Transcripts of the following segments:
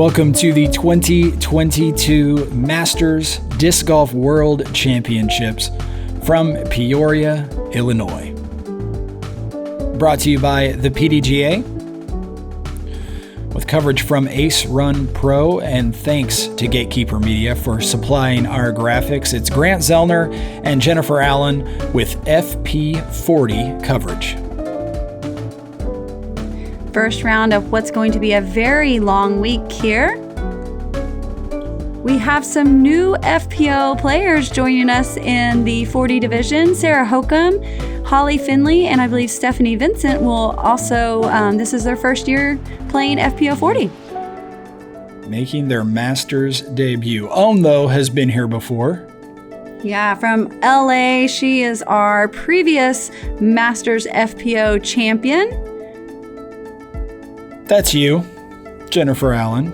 Welcome to the 2022 Masters Disc Golf World Championships from Peoria, Illinois. Brought to you by the PDGA, with coverage from Ace Run Pro, and thanks to Gatekeeper Media for supplying our graphics. It's Grant Zellner and Jennifer Allen with FP40 coverage. First round of what's going to be a very long week here. We have some new FPO players joining us in the 40 division. Sarah Hokum, Holly Finley, and I believe Stephanie Vincent will also, this is their first year playing FPO 40. Making their Masters debut. Own, though, has been here before. Yeah, from LA. She is our previous Masters FPO champion. That's you, Jennifer Allen.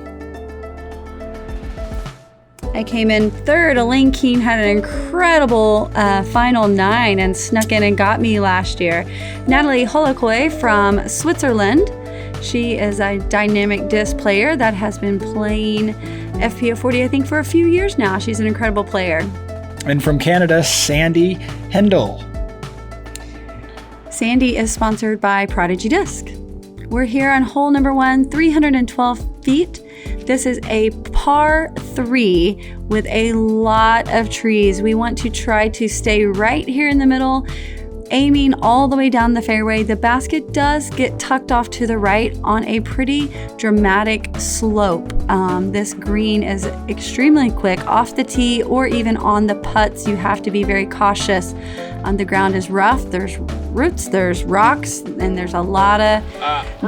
I came in third. Elaine Keene had an incredible final 9 and snuck in and got me last year. Natalie Holloköi from Switzerland. She is a dynamic disc player that has been playing FPO 40, I think, for a few years now. She's an incredible player. And from Canada, Sandi, Hendel. Sandi is sponsored by Prodigy Disc. We're here on hole number 1, 312 feet. This is a par 3 with a lot of trees. We want to try to stay right here in the middle, aiming all the way down the fairway. The basket does get tucked off to the right on a pretty dramatic slope. This green is extremely quick off the tee or even on the putts. You have to be very cautious. The ground is rough. There's roots, there's rocks, and there's a lot of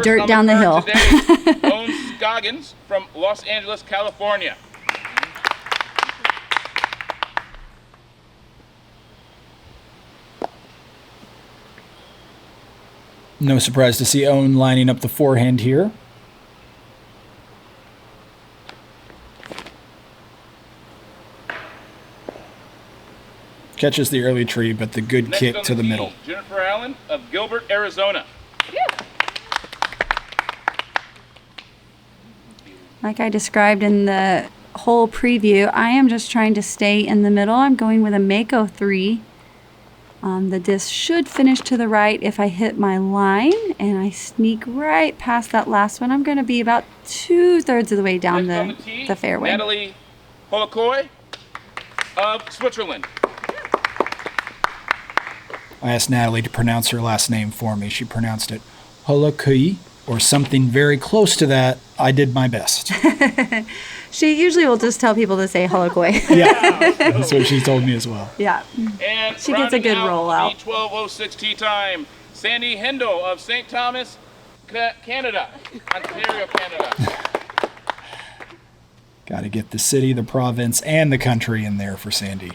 dirt down the hill. Owns Scoggins from Los Angeles, California. No surprise to see Owen lining up the forehand here. Catches the early tree, but the good Next kick to the middle. Jennifer Allen of Gilbert, Arizona. Like I described in the whole preview, I am just trying to stay in the middle. I'm going with a Mako 3. The disc should finish to the right if I hit my line, and I sneak right past that last one. I'm going to be about 2/3 of the way down the fairway. Natalie Holloköi of Switzerland. I asked Natalie to pronounce her last name for me. She pronounced it Holloköi, or something very close to that. I did my best. She usually will just tell people to say Holloköi. Yeah, that's what she told me as well. Yeah. And she gets a good rollout. 12:06 tee time. Sandi Hendel of St. Thomas, Canada, Ontario, Canada. Got to get the city, the province, and the country in there for Sandi.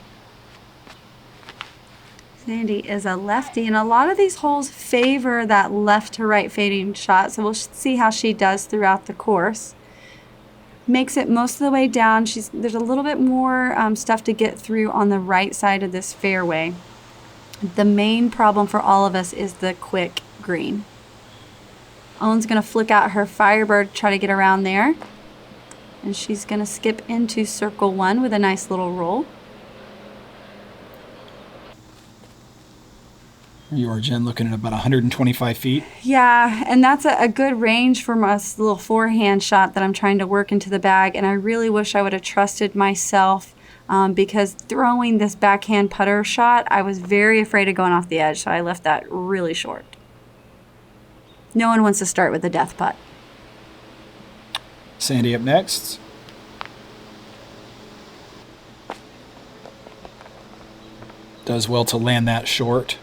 Sandi is a lefty, and a lot of these holes favor that left to right fading shot, so we'll see how she does throughout the course. Makes it most of the way down. There's a little bit more stuff to get through on the right side of this fairway. The main problem for all of us is the quick green. Owen's going to flick out her Firebird, try to get around there. And she's going to skip into circle 1 with a nice little roll. You are, Jen, looking at about 125 feet. Yeah, and that's a good range for my little forehand shot that I'm trying to work into the bag, and I really wish I would have trusted myself because throwing this backhand putter shot, I was very afraid of going off the edge, so I left that really short. No one wants to start with a death putt. Sandi up next. Does well to land that short.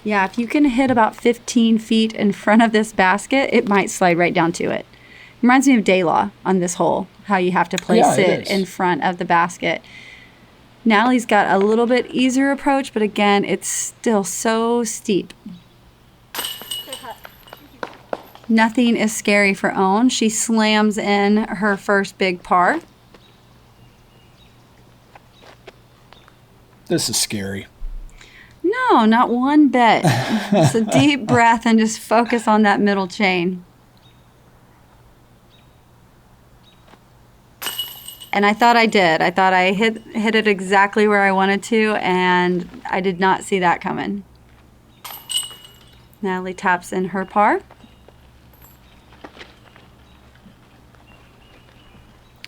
Yeah, if you can hit about 15 feet in front of this basket, it might slide right down to it. Reminds me of Daylaw on this hole, how you have to place it in front of the basket. Natalie's got a little bit easier approach, but again, it's still so steep. Nothing is scary for Owen. She slams in her first big par. This is scary. No, not one bit. Just a deep breath and just focus on that middle chain. And I thought I did. I thought I hit it exactly where I wanted to, and I did not see that coming. Natalie taps in her par.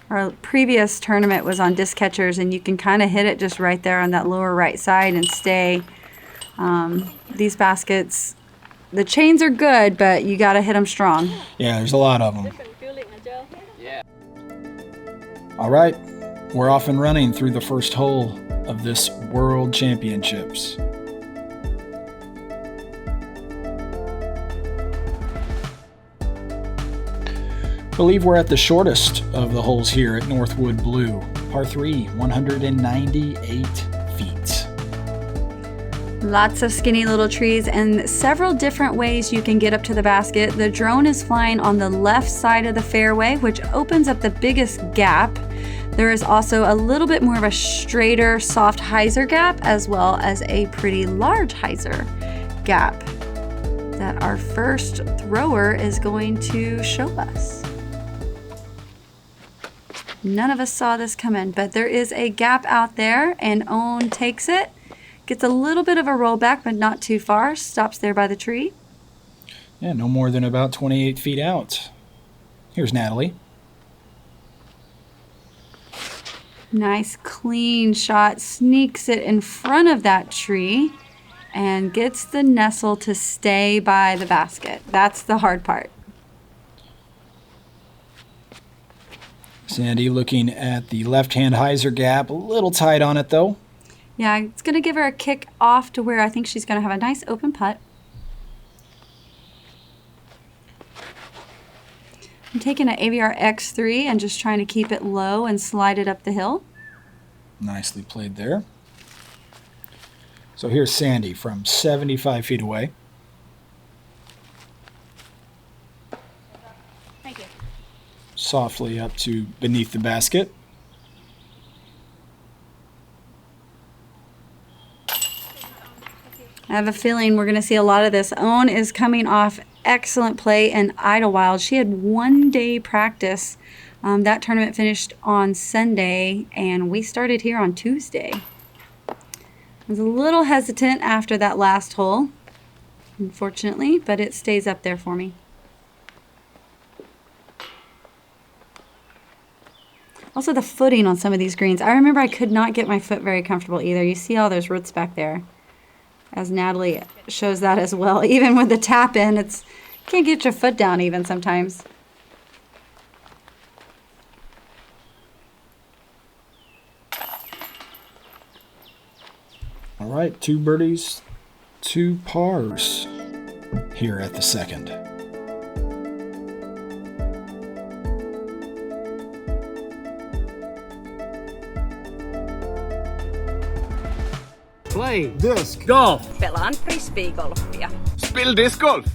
Our previous tournament was on disc catchers, and you can kind of hit it just right there on that lower right side and stay. These baskets, the chains are good, but you got to hit them strong. Yeah, there's a lot of them. All right, we're off and running through the first hole of this World Championships. I believe we're at the shortest of the holes here at Northwood Blue. Par 3, 198 feet. Lots of skinny little trees and several different ways you can get up to the basket. The drone is flying on the left side of the fairway, which opens up the biggest gap. There is also a little bit more of a straighter, soft hyzer gap, as well as a pretty large hyzer gap that our first thrower is going to show us. None of us saw this coming, but there is a gap out there, and Owen takes it. Gets a little bit of a rollback, but not too far. Stops there by the tree. Yeah, no more than about 28 feet out. Here's Natalie. Nice clean shot. Sneaks it in front of that tree and gets the nestle to stay by the basket. That's the hard part. Sandi looking at the left-hand hyzer gap. A little tight on it, though. Yeah, it's going to give her a kick off to where I think she's going to have a nice open putt. I'm taking an AVR X3 and just trying to keep it low and slide it up the hill. Nicely played there. So here's Sandi from 75 feet away. Thank you. Softly up to beneath the basket. I have a feeling we're going to see a lot of this. Owen is coming off excellent play in Idlewild. She had 1 day practice. That tournament finished on Sunday, and we started here on Tuesday. I was a little hesitant after that last hole, unfortunately, but it stays up there for me. Also, the footing on some of these greens. I remember I could not get my foot very comfortable either. You see all those roots back there, as Natalie shows that as well. Even with the tap in, it's can't get your foot down even sometimes. All right, 2 birdies, 2 pars here at the second. Play disc Golf. Pelaan frisbeegolfia. Spill disc golf.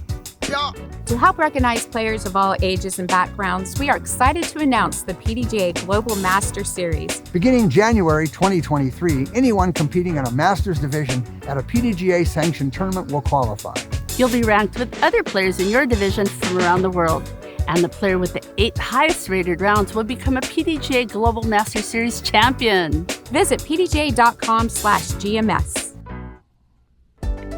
To help recognize players of all ages and backgrounds, we are excited to announce the PDGA Global Master Series. Beginning January 2023, anyone competing in a Masters division at a PDGA-sanctioned tournament will qualify. You'll be ranked with other players in your division from around the world. And the player with the 8 highest rated rounds will become a PDGA Global Master Series champion. Visit pdga.com/GMS.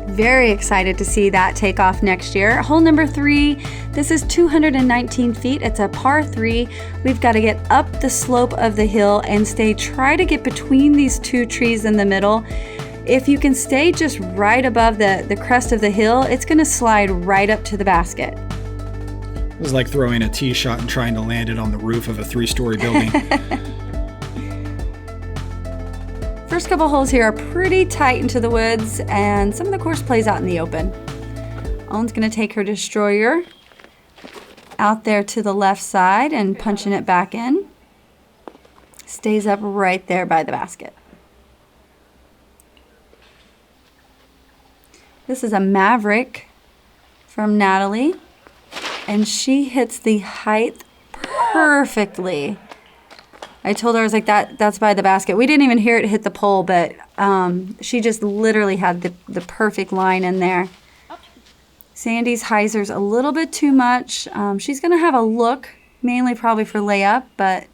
Very excited to see that take off next year. Hole number 3, this is 219 feet. It's a par 3. We've got to get up the slope of the hill and try to get between these 2 trees in the middle. If you can stay just right above the crest of the hill, it's going to slide right up to the basket. It was like throwing a tee shot and trying to land it on the roof of a 3-story building. First couple holes here are pretty tight into the woods, and some of the course plays out in the open. Owen's going to take her destroyer out there to the left side and punching it back in. Stays up right there by the basket. This is a Maverick from Natalie, and she hits the height perfectly. I told her, I was like, that's by the basket. We didn't even hear it hit the pole, but she just literally had the perfect line in there. Sandi's hyzer's a little bit too much. She's going to have a look, mainly probably for layup, but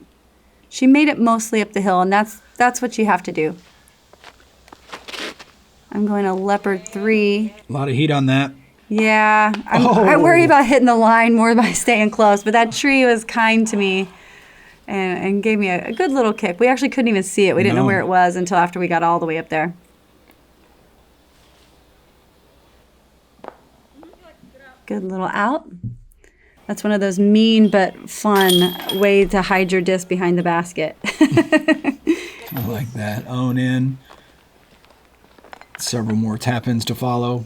She made it mostly up the hill, and that's what you have to do. I'm going to leopard 3. A lot of heat on that. Yeah, I worry about hitting the line more by staying close, but that tree was kind to me and gave me a good little kick. We actually couldn't even see it. We didn't know where it was until after we got all the way up there. Good little out. That's one of those mean but fun ways to hide your disc behind the basket. I like that. Own in. Several more tap-ins to follow.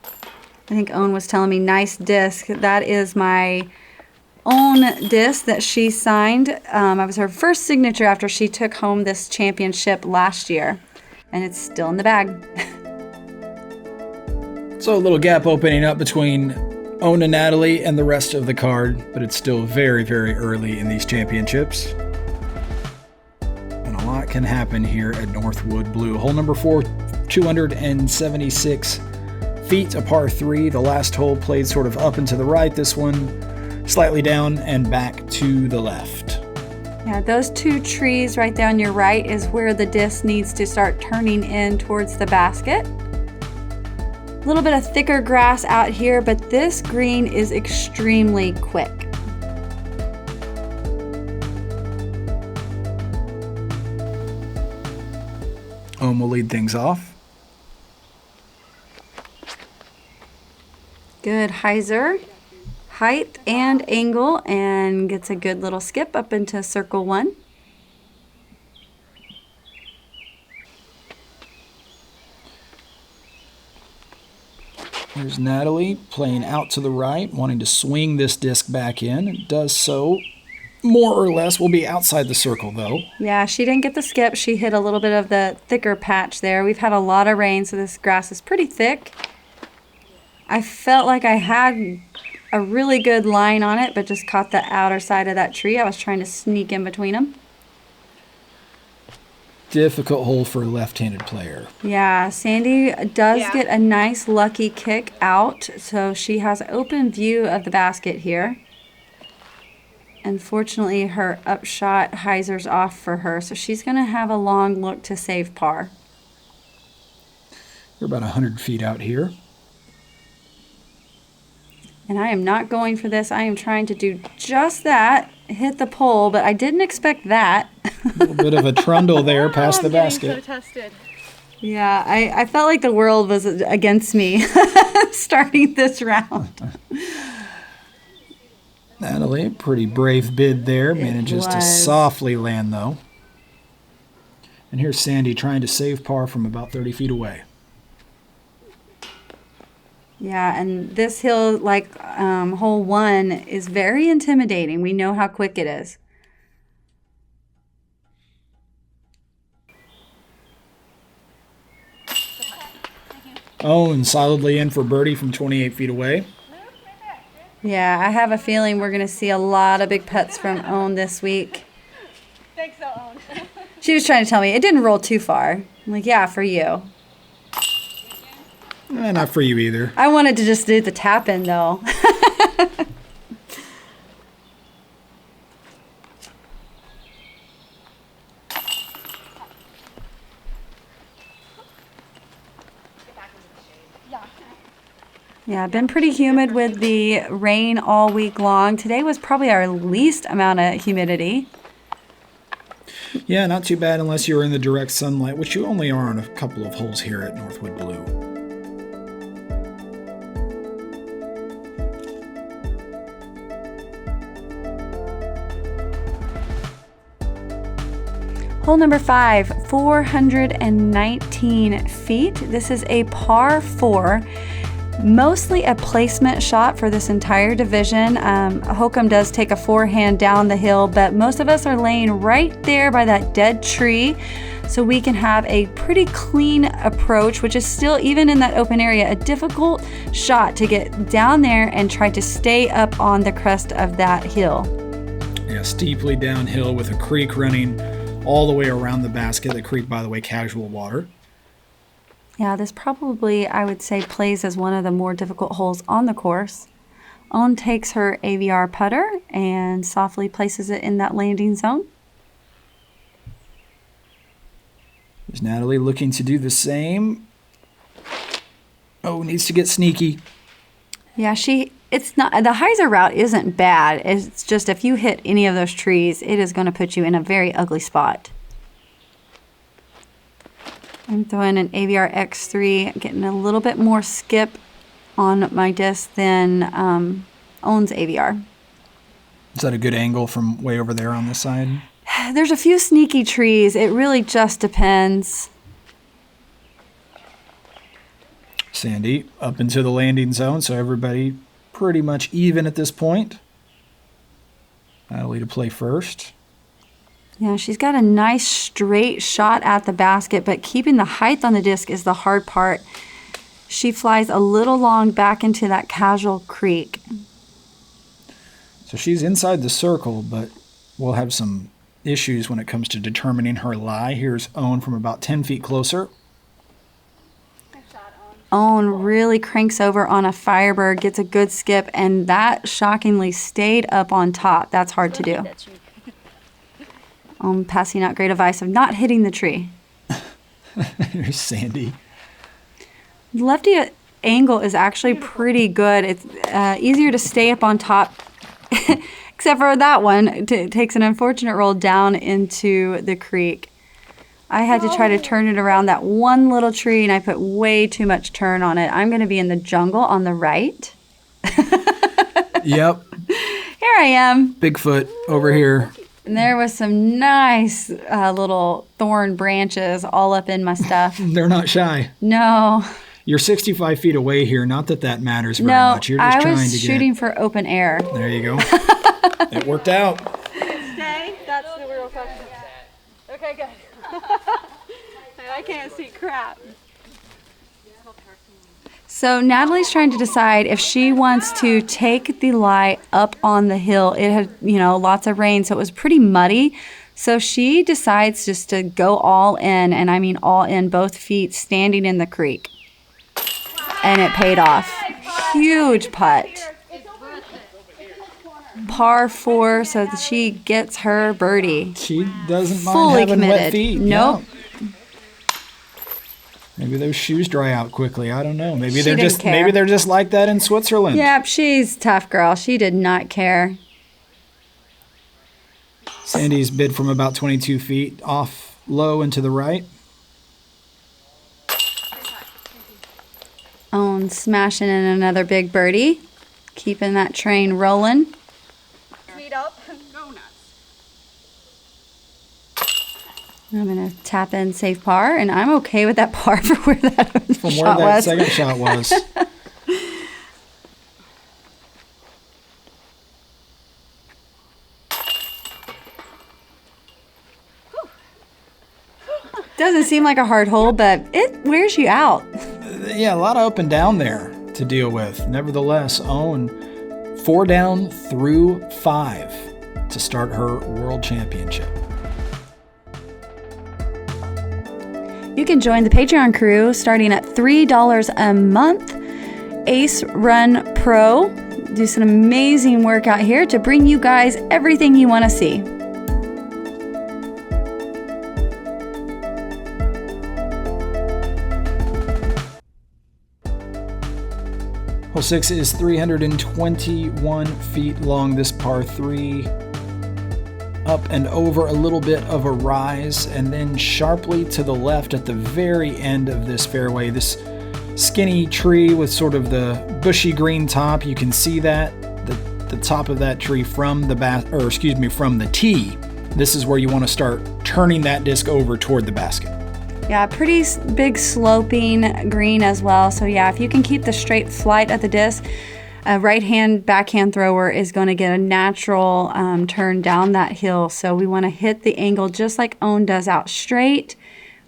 I think Owen was telling me, nice disc. That is my own disc that she signed. I was her first signature after she took home this championship last year. And it's still in the bag. So a little gap opening up between Owen and Natalie and the rest of the card, but it's still very, very early in these championships. And a lot can happen here at Northwood Blue. Hole number 4, 276 feet, a par 3. The last hole played sort of up and to the right. This one slightly down and back to the left. Yeah, those 2 trees right there on your right is where the disc needs to start turning in towards the basket. A little bit of thicker grass out here, but this green is extremely quick. Owen will lead things off. Good hyzer, height and angle, and gets a good little skip up into circle 1. There's Natalie playing out to the right, wanting to swing this disc back in. It does so. More or less will be outside the circle, though. Yeah, she didn't get the skip. She hit a little bit of the thicker patch there. We've had a lot of rain, so this grass is pretty thick. I felt like I had a really good line on it, but just caught the outer side of that tree. I was trying to sneak in between them. Difficult hole for a left-handed player. Yeah, Sandi does get a nice lucky kick out, so she has open view of the basket here. Unfortunately, her upshot hyzer's off for her, so she's going to have a long look to save par. We're about 100 feet out here. And I am not going for this. I am trying to do just that, hit the pole, but I didn't expect that. A little bit of a trundle there past the basket. So tested. Yeah, I felt like the world was against me starting this round. Natalie, pretty brave bid there. Manages to softly land, though. And here's Sandi trying to save par from about 30 feet away. Yeah, and this hill, like hole 1, is very intimidating. We know how quick it is. Oh, and solidly in for birdie from 28 feet away. Yeah, I have a feeling we're going to see a lot of big putts from Owen this week. Thanks, Owen. She was trying to tell me it didn't roll too far. I'm like, yeah, for you. Not for you either. I wanted to just do the tap in though. Yeah, been pretty humid with the rain all week long. Today was probably our least amount of humidity. Yeah, not too bad unless you were in the direct sunlight, which you only are on a couple of holes here at Northwood Blue. Hole number 5, 419 feet. This is a par 4. Mostly a placement shot for this entire division. Holcomb does take a forehand down the hill, but most of us are laying right there by that dead tree, so we can have a pretty clean approach, which is still, even in that open area, a difficult shot to get down there and try to stay up on the crest of that hill. Yeah, steeply downhill with a creek running all the way around the basket. The creek, by the way, casual water. Yeah, this probably, I would say, plays as one of the more difficult holes on the course. Owen takes her AVR putter and softly places it in that landing zone. There's Natalie looking to do the same. Oh, needs to get sneaky. Yeah, it's not, the hyzer route isn't bad. It's just if you hit any of those trees, it is going to put you in a very ugly spot. I'm throwing an AVR X3, getting a little bit more skip on my disc than Owen's AVR. Is that a good angle from way over there on this side? There's a few sneaky trees. It really just depends. Sandi up into the landing zone, so everybody pretty much even at this point. Natalie to play first. Yeah, she's got a nice straight shot at the basket, but keeping the height on the disc is the hard part. She flies a little long back into that casual creek. So she's inside the circle, but we'll have some issues when it comes to determining her lie. Here's Owen from about 10 feet closer. Owen really cranks over on a Firebird, gets a good skip, and that shockingly stayed up on top. That's hard to do. I'm passing out great advice of not hitting the tree. Here's Sandi. Lefty angle is actually pretty good. It's easier to stay up on top, except for that one. It takes an unfortunate roll down into the creek. I had to try to turn it around that one little tree, and I put way too much turn on it. I'm going to be in the jungle on the right. Yep. Here I am. Bigfoot over here. And there was some nice little thorn branches all up in my stuff. They're not shy. No. You're 65 feet away here. Not that that matters very No, much. You're just I trying to was get... shooting for open air. There you go. It worked out. Stay. That's the real question. Okay, good. I can't see crap. So Natalie's trying to decide if she wants to take the lie up on the hill. It had, lots of rain, so it was pretty muddy. So she decides just to go all in, and I mean all in, both feet standing in the creek. And it paid off. Huge putt. Par 4, so that she gets her birdie. She doesn't mind Fully having committed. wet feet. Nope. Yeah. Maybe those shoes dry out quickly. I don't know. Maybe She they're didn't just care. maybe they're just like that in Switzerland. Yep, she's a tough girl. She did not care. Sandi's bid from about 22 feet off low and to the right. Owen smashing in another big birdie. Keeping that train rolling. Feet up. Go nuts. I'm going to tap in safe par, and I'm okay with that par for where that From shot where that was. second shot was. Doesn't seem like a hard hole, but it wears you out. Yeah, a lot of up and down there to deal with. Nevertheless, Owen 4 down through 5 to start her world championship. You can join the Patreon crew starting at $3 a month. Ace Run Pro. Do some amazing work out here to bring you guys everything you want to see. Hole 6 is 321 feet long, this par 3. Up and over a little bit of a rise, and then sharply to the left at the very end of this fairway. This skinny tree with sort of the bushy green top. You can see that, the top of that tree from the from the tee. This is where you want to start turning that disc over toward the basket. Yeah, pretty big sloping green as well. So yeah, if you can keep the straight flight of the disc, a right-hand backhand thrower is going to get a natural turn down that hill. So we want to hit the angle just like Owen does, out straight.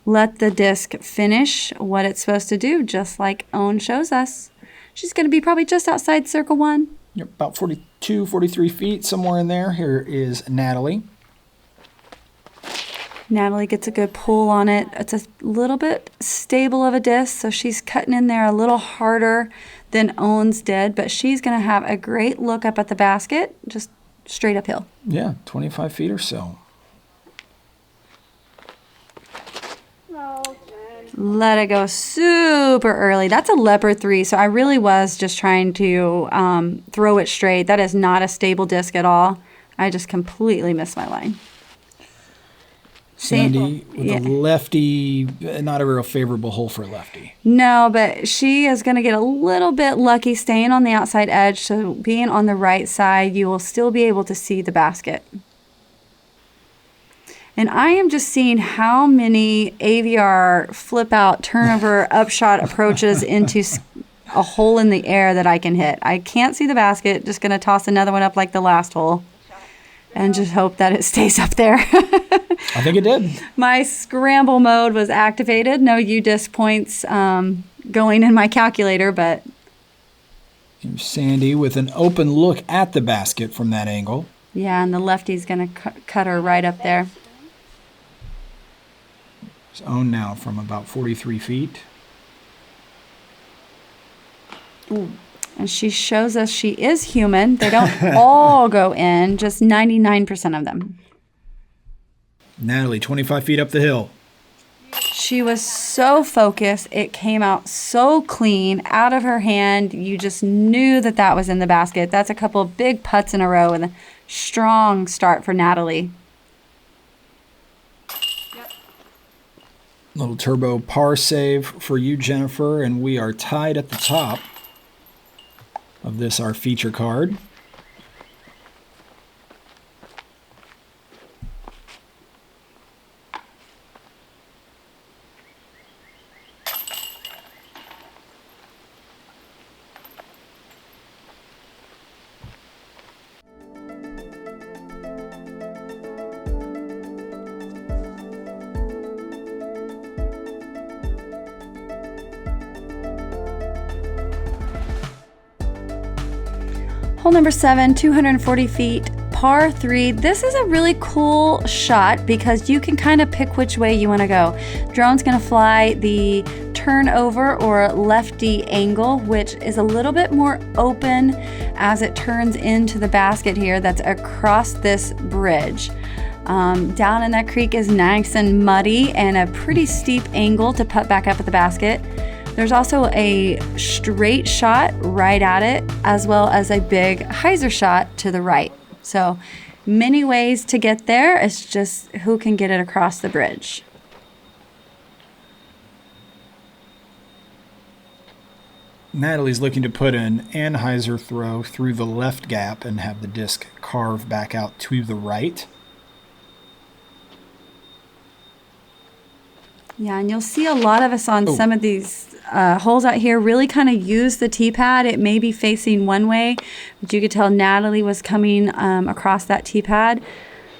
Let the disc finish what it's supposed to do, just like Owen shows us. She's going to be probably just outside circle 1. Yep, about 42, 43 feet, somewhere in there. Here is Natalie. Natalie gets a good pull on it. It's a little bit stable of a disc, so she's cutting in there a little harder than Owens did, but she's going to have a great look up at the basket, just straight uphill. Yeah, 25 feet or so. Let it go super early. That's a leopard 3, so I really was just trying to throw it straight. That is not a stable disc at all. I just completely missed my line. Sandy with a lefty, not a real favorable hole for a lefty. No, but she is going to get a little bit lucky staying on the outside edge, so being on the right side, you will still be able to see the basket. And I am just seeing how many AVR flip-out, turnover, upshot approaches into a hole in the air that I can hit. I can't see the basket. Just going to toss another one up like the last hole and just hope that it stays up there. I think it did. My scramble mode was activated. No U-disc points going in my calculator, but... Here's Sandy with an open look at the basket from that angle. Yeah, and the lefty's going to cut her right up there. It's owned now from about 43 feet. Ooh. And she shows us she is human. They don't all go in, just 99% of them. Natalie, 25 feet up the hill. She was so focused. It came out so clean out of her hand. You just knew that that was in the basket. That's a couple of big putts in a row and a strong start for Natalie. Little turbo par save for you, Jennifer, and we are tied at the top of this, our feature card. Hole number 7, 240 feet, par 3. This is a really cool shot because you can kind of pick which way you want to go. Drone's going to fly the turnover or lefty angle, which is a little bit more open as it turns into the basket here that's across this bridge. Down in that creek is nice and muddy and a pretty steep angle to putt back up at the basket. There's also a straight shot right at it, as well as a big hyzer shot to the right. So many ways to get there. It's just who can get it across the bridge. Natalie's looking to put an anhyzer throw through the left gap and have the disc carve back out to the right. Yeah, and you'll see a lot of us on some of these holes out here really kind of use the tee pad. It may be facing one way, but you could tell Natalie was coming across that tee pad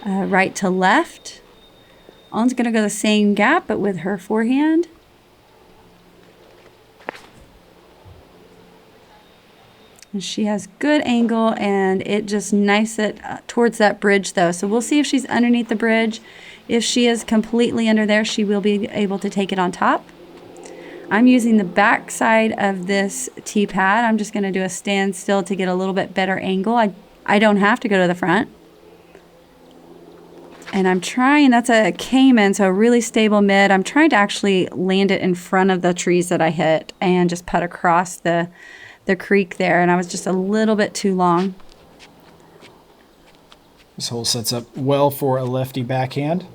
right to left. On's going to go the same gap, but with her forehand. And she has good angle, and it just knifes it towards that bridge, though. So we'll see if she's underneath the bridge. If she is completely under there, she will be able to take it on top. I'm using the back side of this tee pad. I'm just going to do a standstill to get a little bit better angle. I don't have to go to the front. And I'm trying, that's a Cayman, so a really stable mid. I'm trying to actually land it in front of the trees that I hit and just putt across the creek there. And I was just a little bit too long. This hole sets up well for a lefty backhand.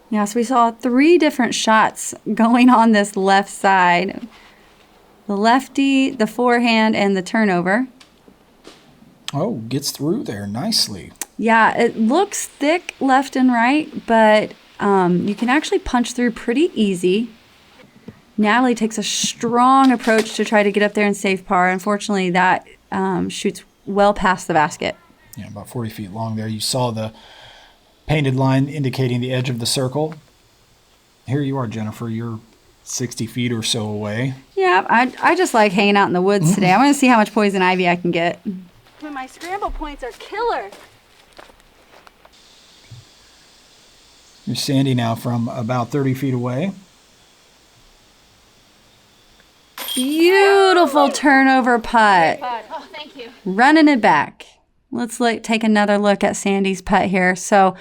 Yeah, so we saw 3 different shots going on this left side. The lefty, the forehand, and the turnover. Oh, gets through there nicely. Yeah, it looks thick left and right, but you can actually punch through pretty easy. Natalie takes a strong approach to try to get up there and save par. Unfortunately, that shoots well past the basket. Yeah, about 40 feet long there. You saw the painted line indicating the edge of the circle. Here you are, Jennifer. You're 60 feet or so away. Yeah, I just like hanging out in the woods today. I want to see how much poison ivy I can get. My scramble points are killer. Here's Sandy now from about 30 feet away. Beautiful turnover putt. Oh, thank you. Running it back. Let's take another look at Sandy's putt here. So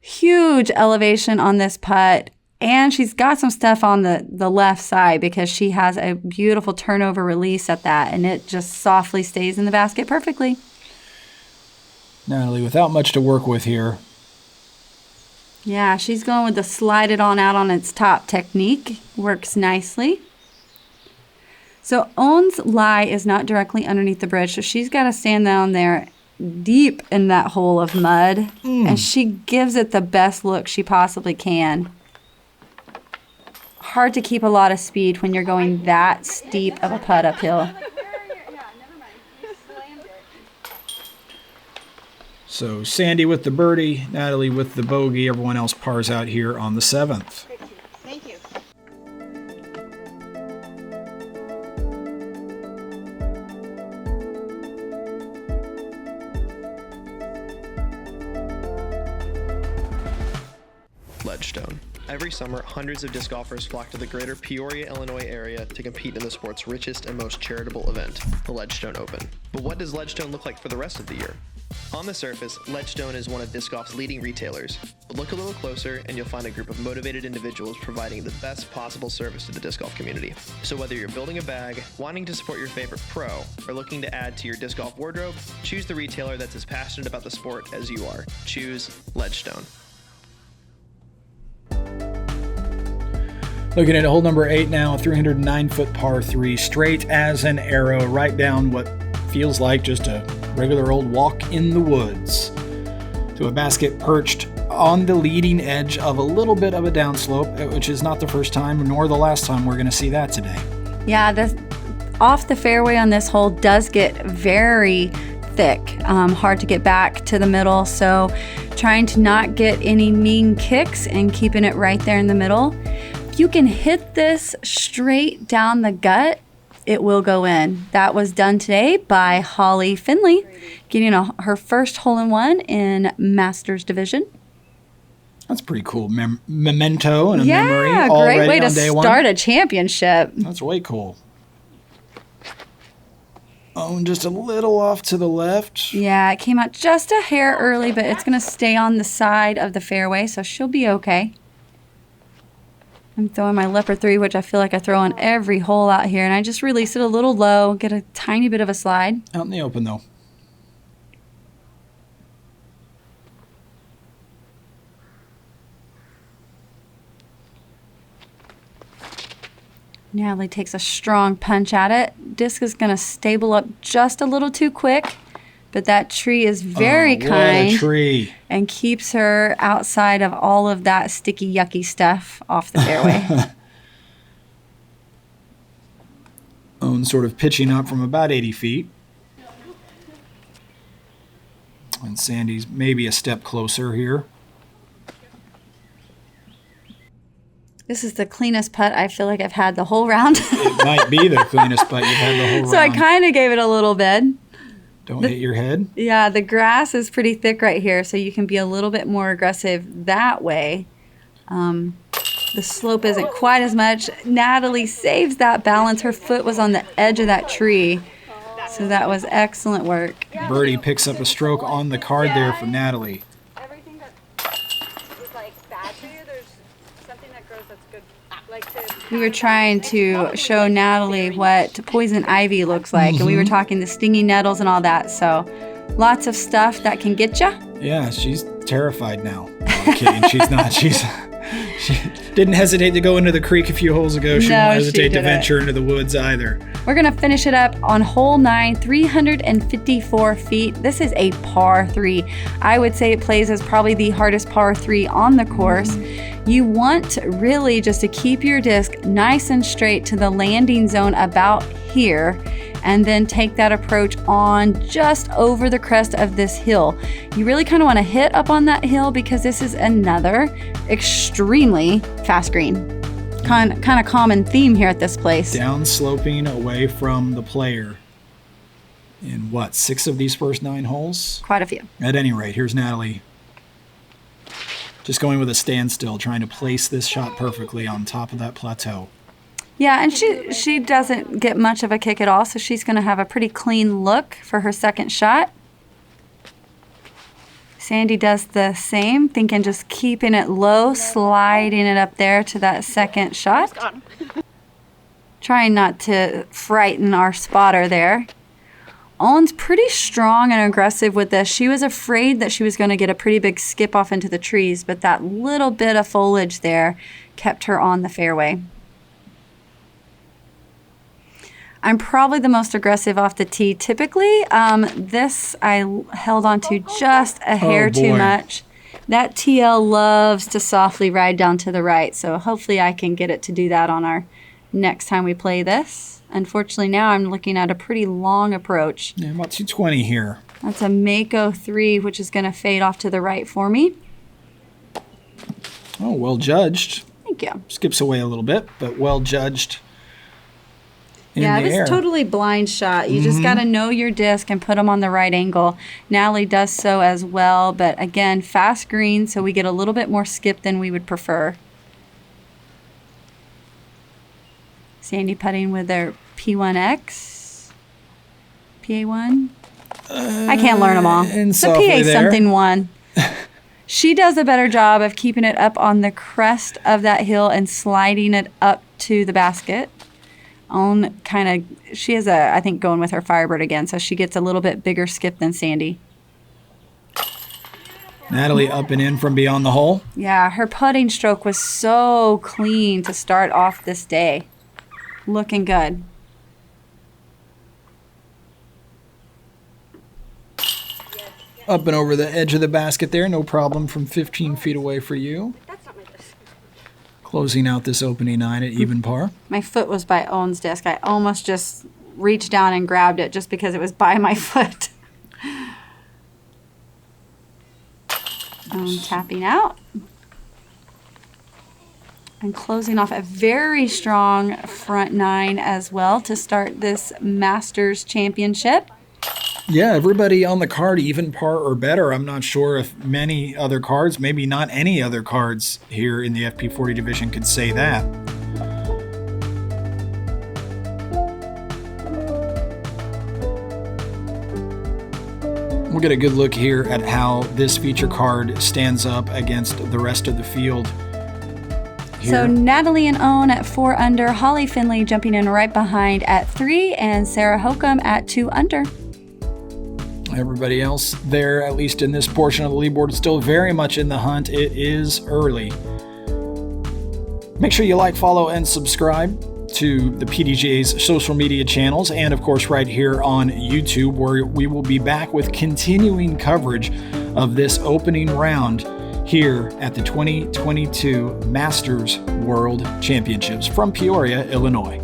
huge elevation on this putt. And she's got some stuff on the left side because she has a beautiful turnover release at that. And it just softly stays in the basket perfectly. Natalie, without much to work with here. Yeah, she's going with the slide it on out on its top technique. Works nicely. So Owen's lie is not directly underneath the bridge, so she's got to stand down there deep in that hole of mud, and she gives it the best look she possibly can. Hard to keep a lot of speed when you're going that steep of a putt uphill. So Sandy with the birdie, Natalie with the bogey. Everyone else pars out here on the 7th. Thank you. Ledgestone. Every summer, hundreds of disc golfers flock to the greater Peoria, Illinois area to compete in the sport's richest and most charitable event, the Ledgestone Open. But what does Ledgestone look like for the rest of the year? On the surface, Ledgestone is one of disc golf's leading retailers, but look a little closer and you'll find a group of motivated individuals providing the best possible service to the disc golf community. So whether you're building a bag, wanting to support your favorite pro, or looking to add to your disc golf wardrobe, choose the retailer that's as passionate about the sport as you are. Choose Ledgestone. Looking at hole number 8 now, 309-foot par 3, straight as an arrow, right down what feels like just a regular old walk in the woods to a basket perched on the leading edge of a little bit of a downslope, which is not the first time nor the last time we're going to see that today. Yeah, the off the fairway on this hole does get very thick, hard to get back to the middle, so trying to not get any mean kicks and keeping it right there in the middle. If you can hit this straight down the gut, it will go in. That was done today by Holly Finley, getting her first hole-in-one in Masters Division. That's pretty cool. Memento and a memory Yeah, already great way to on day one. start a championship. That's way cool. Oh, and just a little off to the left. Yeah, it came out just a hair early, but it's going to stay on the side of the fairway, so she'll be okay. I'm throwing my leopard 3, which I feel like I throw on every hole out here, and I just release it a little low, get a tiny bit of a slide. Out in the open, though. Natalie takes a strong punch at it. Disc is going to stable up just a little too quick, but that tree is very kind what a tree. And keeps her outside of all of that sticky, yucky stuff off the fairway. Owen sort of pitching up from about 80 feet. And Sandy's maybe a step closer here. This is the cleanest putt I feel like I've had the whole round. It might be the cleanest putt you've had the whole round. So I kind of gave it a little bend. Don't hit your head. Yeah, the grass is pretty thick right here, so you can be a little bit more aggressive that way. The slope isn't quite as much. Natalie saves that balance. Her foot was on the edge of that tree, so that was excellent work. Birdie picks up a stroke on the card there for Natalie. Everything that is like bad for you, there's something that grows that's good. We were trying to show Natalie what poison ivy looks like, and we were talking the stingy nettles and all that, so lots of stuff that can get you. Yeah, she's terrified now. No, I'm kidding. She's not. She didn't hesitate to go into the creek a few holes ago. She won't hesitate to venture into the woods either. We're going to finish it up on hole 9, 354 feet. This is a par 3. I would say it plays as probably the hardest par 3 on the course. You want really just to keep your disc nice and straight to the landing zone about here, and then take that approach on just over the crest of this hill. You really kind of want to hit up on that hill because this is another extremely fast green. Kind of common theme here at this place. Down sloping away from the player. In what, 6 of these first 9 holes? Quite a few. At any rate, here's Natalie. Just going with a standstill, trying to place this shot perfectly on top of that plateau. Yeah, and she doesn't get much of a kick at all, so she's going to have a pretty clean look for her second shot. Sandi does the same, thinking just keeping it low, sliding it up there to that second shot. Trying not to frighten our spotter there. Owen's pretty strong and aggressive with this. She was afraid that she was going to get a pretty big skip off into the trees, but that little bit of foliage there kept her on the fairway. I'm probably the most aggressive off the tee typically. This I held on to just a hair too much. That TL loves to softly ride down to the right, so hopefully I can get it to do that on our next time we play this. Unfortunately, now I'm looking at a pretty long approach. Yeah, about 220 here. That's a Mako 3, which is going to fade off to the right for me. Oh, well judged. Thank you. Skips away a little bit, but well judged. Yeah, it was totally blind shot. You just got to know your disc and put them on the right angle. Natalie does so as well, but again, fast green, so we get a little bit more skip than we would prefer. Sandi putting with their P1X, PA1. I can't learn them all. It's a PA something one. She does a better job of keeping it up on the crest of that hill and sliding it up to the basket. She has I think going with her Firebird again, so she gets a little bit bigger skip than Sandi. Natalie up and in from beyond the hole. Yeah, her putting stroke was so clean to start off this day. Looking good. Up and over the edge of the basket there, no problem from 15 feet away for you. Closing out this opening 9 at even par. My foot was by Owen's disc. I almost just reached down and grabbed it just because it was by my foot. Tapping out. And closing off a very strong front 9 as well to start this Masters Championship. Yeah, everybody on the card, even par or better. I'm not sure if many other cards, maybe not any other cards here in the FP40 division could say that. We'll get a good look here at how this feature card stands up against the rest of the field. So Natalie and Owen at 4 under, Holly Finley jumping in right behind at 3, and Sarah Holcomb at 2 under. Everybody else there, at least in this portion of the leaderboard, is still very much in the hunt. It is early. Make sure you like, follow, and subscribe to the PDGA's social media channels, and of course right here on YouTube, where we will be back with continuing coverage of this opening round here at the 2022 Masters World Championships from Peoria, Illinois.